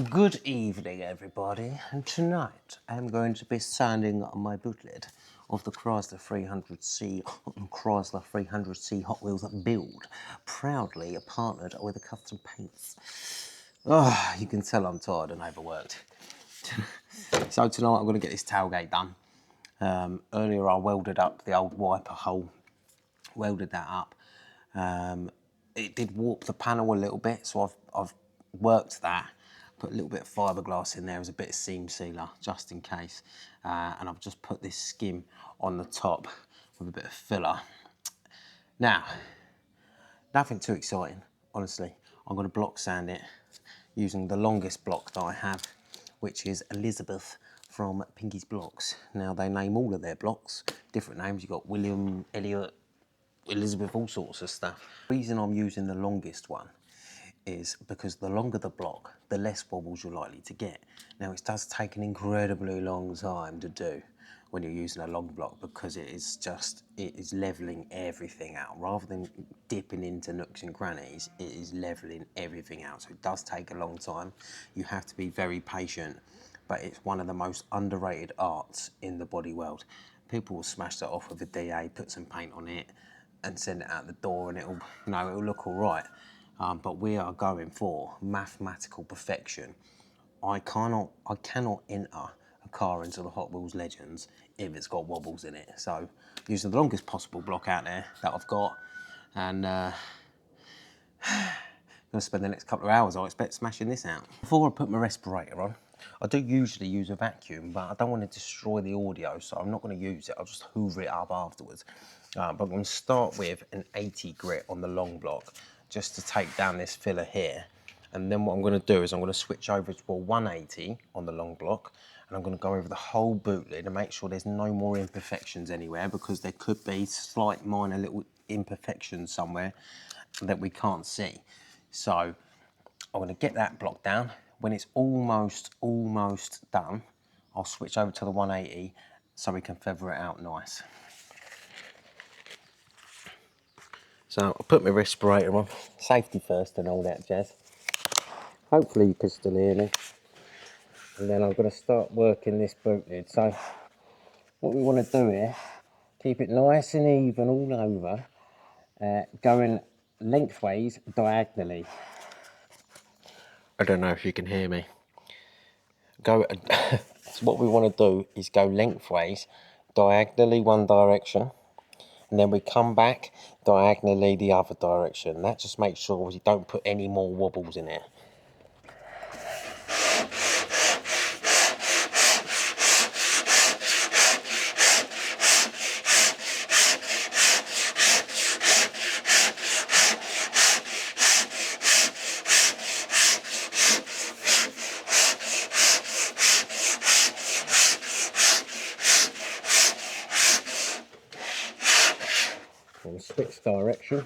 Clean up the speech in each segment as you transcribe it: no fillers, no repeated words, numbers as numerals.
Good evening, everybody, and tonight I'm going to be sanding my bootlet of the Chrysler 300C Hot Wheels build, proudly partnered with the Custom Paints. Oh, you can tell I'm tired and overworked. So tonight I'm going to get this tailgate done. Earlier I welded up the old wiper hole, welded that up. It did warp the panel a little bit, so I've worked that. Put a little bit of fiberglass in there as a bit of seam sealer, just in case. And I've just put this skim on the top with a bit of filler. Now, nothing too exciting, honestly. I'm going to block sand it using the longest block that I have, which is Elizabeth from Pinky's Blocks. Now, they name all of their blocks different names. You've got William, Elliot, Elizabeth, all sorts of stuff. The reason I'm using the longest one is because the longer the block, the less wobbles you're likely to get. Now, it does take an incredibly long time to do when you're using a long block, because it is leveling everything out. Rather than dipping into nooks and crannies, it is leveling everything out. So it does take a long time. You have to be very patient, but it's one of the most underrated arts in the body world. People will smash that off with a DA, put some paint on it, and send it out the door, and it'll look all right. But we are going for mathematical perfection. I cannot enter a car into the Hot Wheels Legends if it's got wobbles in it. So using the longest possible block out there that I've got, and I'm gonna spend the next couple of hours, I expect, smashing this out. Before I put my respirator on, I do usually use a vacuum, but I don't want to destroy the audio, so I'm not going to use it. I'll just hoover it up afterwards. But I'm going to start with an 80 grit on the long block, just to take down this filler here. And then what I'm going to do is I'm going to switch over to a 180 on the long block, and I'm going to go over the whole bootlet to make sure there's no more imperfections anywhere, because there could be slight minor little imperfections somewhere that we can't see. So I'm going to get that block down. When it's almost done, I'll switch over to the 180 so we can feather it out nice. So I'll put my respirator on, safety first and all that jazz. Hopefully you can still hear me. And then I'm going to start working this boot lid. So what we want to do here, keep it nice and even all over, going lengthways diagonally. I don't know if you can hear me. So what we want to do is go lengthways, diagonally one direction, and then we come back diagonally the other direction. That just makes sure we don't put any more wobbles in it. And switch direction.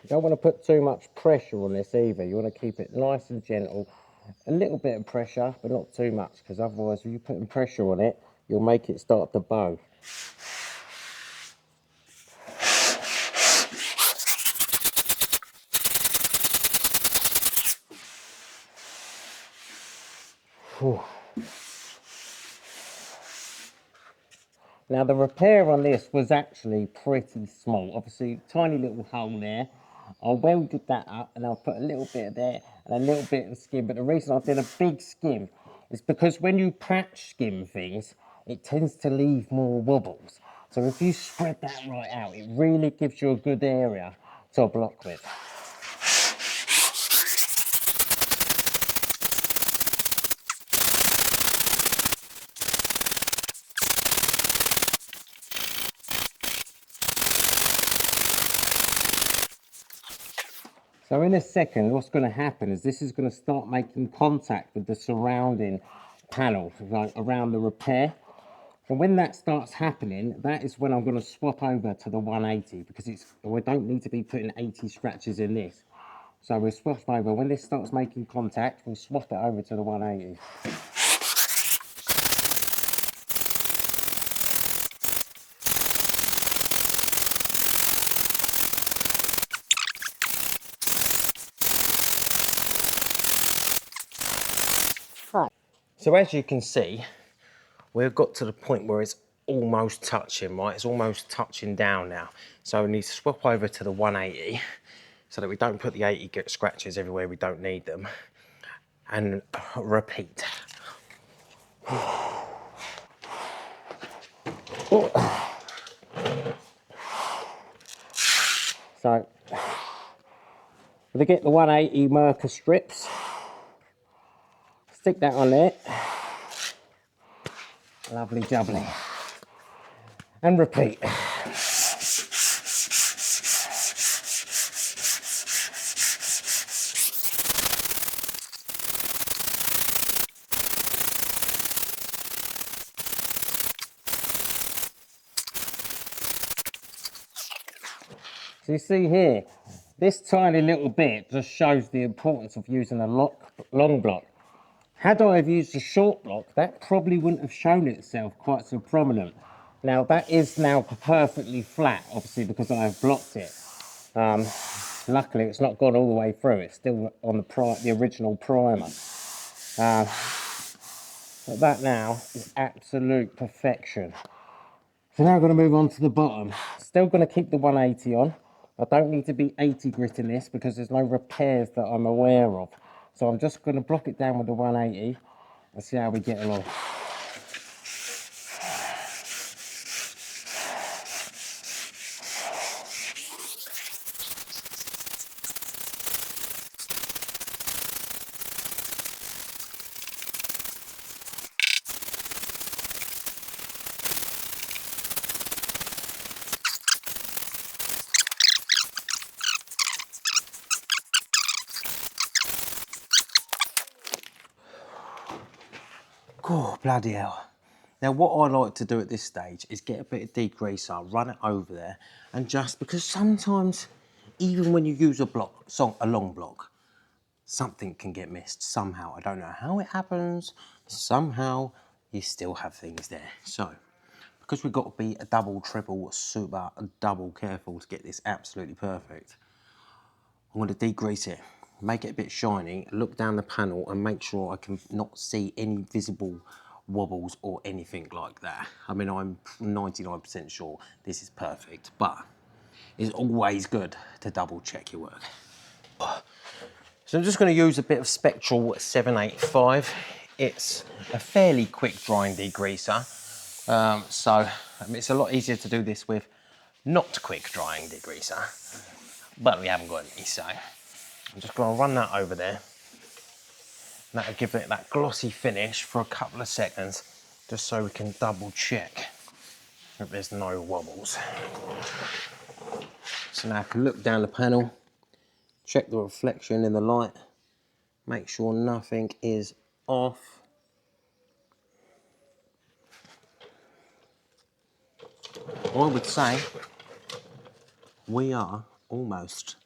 You don't want to put too much pressure on this either. You want to keep it nice and gentle. A little bit of pressure, but not too much, because otherwise if you're putting pressure on it, you'll make it start to bow. Whew. Now the repair on this was actually pretty small. Obviously, tiny little hole there. I welded that up and I'll put a little bit of there and a little bit of skim. But the reason I did a big skim is because when you patch skim things, it tends to leave more wobbles. So if you spread that right out, it really gives you a good area to block with. So in a second, what's going to happen is this is going to start making contact with the surrounding panel, like around the repair. And when that starts happening, that is when I'm going to swap over to the 180, because we don't need to be putting 80 scratches in this. So we'll swap over. When this starts making contact, we'll swap it over to the 180. So as you can see, we've got to the point where it's almost touching, right? It's almost touching down now. So we need to swap over to the 180 so that we don't put the 80 scratches everywhere we don't need them. And repeat. So, to get the 180 marker strips, stick that on there. Lovely jubbly. And repeat. So you see here, this tiny little bit just shows the importance of using a long block. Had I have used a short block, that probably wouldn't have shown itself quite so prominent. Now that is now perfectly flat, obviously because I have blocked it. Luckily it's not gone all the way through, it's still on the original primer. But that now is absolute perfection. So now I'm going to move on to the bottom. Still going to keep the 180 on. I don't need to be 80 grit in this because there's no repairs that I'm aware of. So I'm just going to block it down with the 180 and see how we get along. Oh, bloody hell. Now what I like to do at this stage is get a bit of degreaser, run it over there, and just, because sometimes, even when you use a long block, something can get missed somehow. I don't know how it happens, somehow you still have things there. So, because we've got to be a double, triple, super, double careful to get this absolutely perfect, I'm going to degrease it, make it a bit shiny, look down the panel and make sure I can not see any visible wobbles or anything like that. I mean, I'm 99% sure this is perfect, but it's always good to double check your work. So I'm just going to use a bit of Spectral 785. It's a fairly quick drying degreaser. It's a lot easier to do this with not quick drying degreaser, but we haven't got any, so I'm just going to run that over there. And that'll give it that glossy finish for a couple of seconds, just so we can double check that there's no wobbles. So now I can look down the panel, check the reflection in the light, make sure nothing is off. I would say we are almost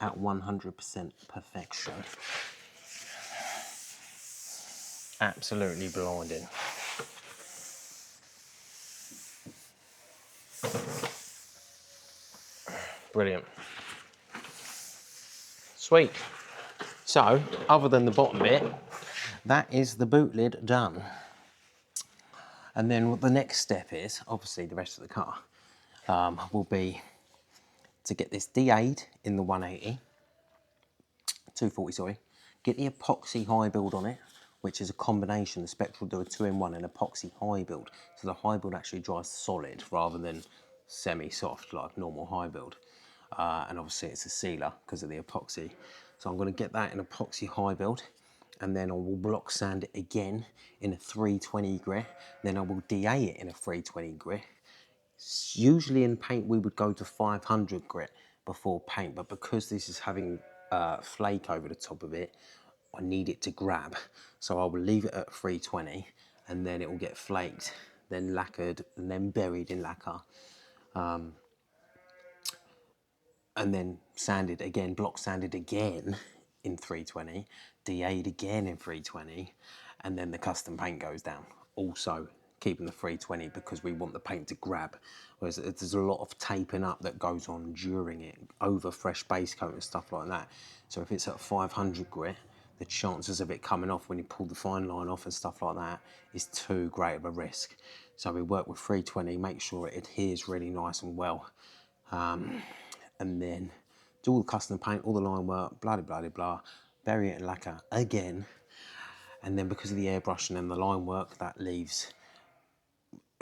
at 100% perfection. Absolutely blinding. Brilliant. Sweet. So, other than the bottom bit, that is the boot lid done. And then what the next step is, obviously the rest of the car, will be to get this DA'd in the 180, 240, sorry, get the epoxy high build on it, which is a combination. The Spectral do a 2-in-1 and epoxy high build. So the high build actually dries solid rather than semi-soft like normal high build. And obviously it's a sealer because of the epoxy. So I'm going to get that in epoxy high build, and then I will block sand it again in a 320 grit. Then I will DA it in a 320 grit. Usually in paint we would go to 500 grit before paint, but because this is having flake over the top of it, I need it to grab. So I will leave it at 320 and then it will get flaked, then lacquered, and then buried in lacquer. And then sanded again, block sanded again in 320, DA'd again in 320, and then the custom paint goes down. Also keeping the 320 because we want the paint to grab. Whereas there's a lot of taping up that goes on during it, over fresh base coat and stuff like that. So if it's at 500 grit, the chances of it coming off when you pull the fine line off and stuff like that is too great of a risk. So we work with 320, make sure it adheres really nice and well. And then do all the custom paint, all the line work, blah, blah, blah, blah, bury it in lacquer again. And then because of the airbrushing and the line work, that leaves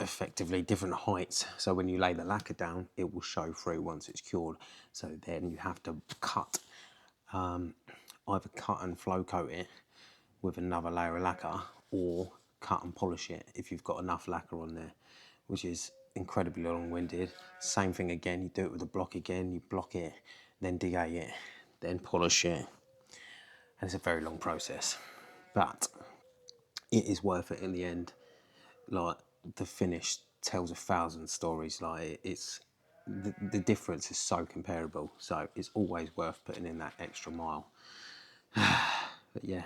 effectively different heights. So when you lay the lacquer down, it will show through once it's cured. So then you have to cut, either cut and flow coat it with another layer of lacquer, or cut and polish it if you've got enough lacquer on there, which is incredibly long-winded. Same thing again, you do it with a block again, you block it, then DA it, then polish it. And it's a very long process, but it is worth it in the end. Like, the finish tells 1,000 stories. Like, it's the difference is so comparable, so it's always worth putting in that extra mile. But yeah,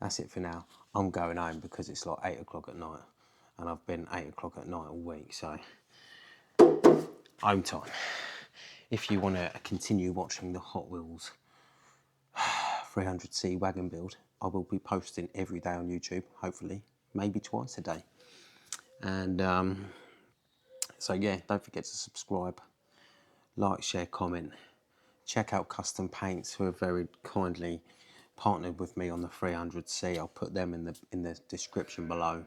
that's it for now. I'm going home because it's like 8 o'clock at night, and I've been 8 o'clock at night all week, so home time. If you want to continue watching the Hot Wheels 300C wagon build, I will be posting every day on YouTube, hopefully, maybe twice a day. And so yeah, don't forget to subscribe, like, share, comment. Check out Custom Paints, who have very kindly partnered with me on the 300C. I'll put them in the description below.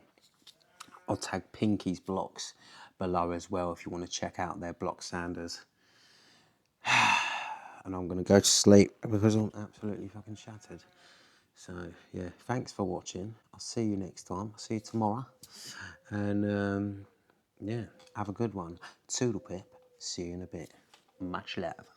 I'll tag Pinky's Blocks below as well if you want to check out their block sanders. And I'm going to go to sleep because I'm absolutely fucking shattered. So yeah, thanks for watching. I'll see you next time. I'll see you tomorrow. And yeah, have a good one. Toodle pip. See you in a bit. Much love.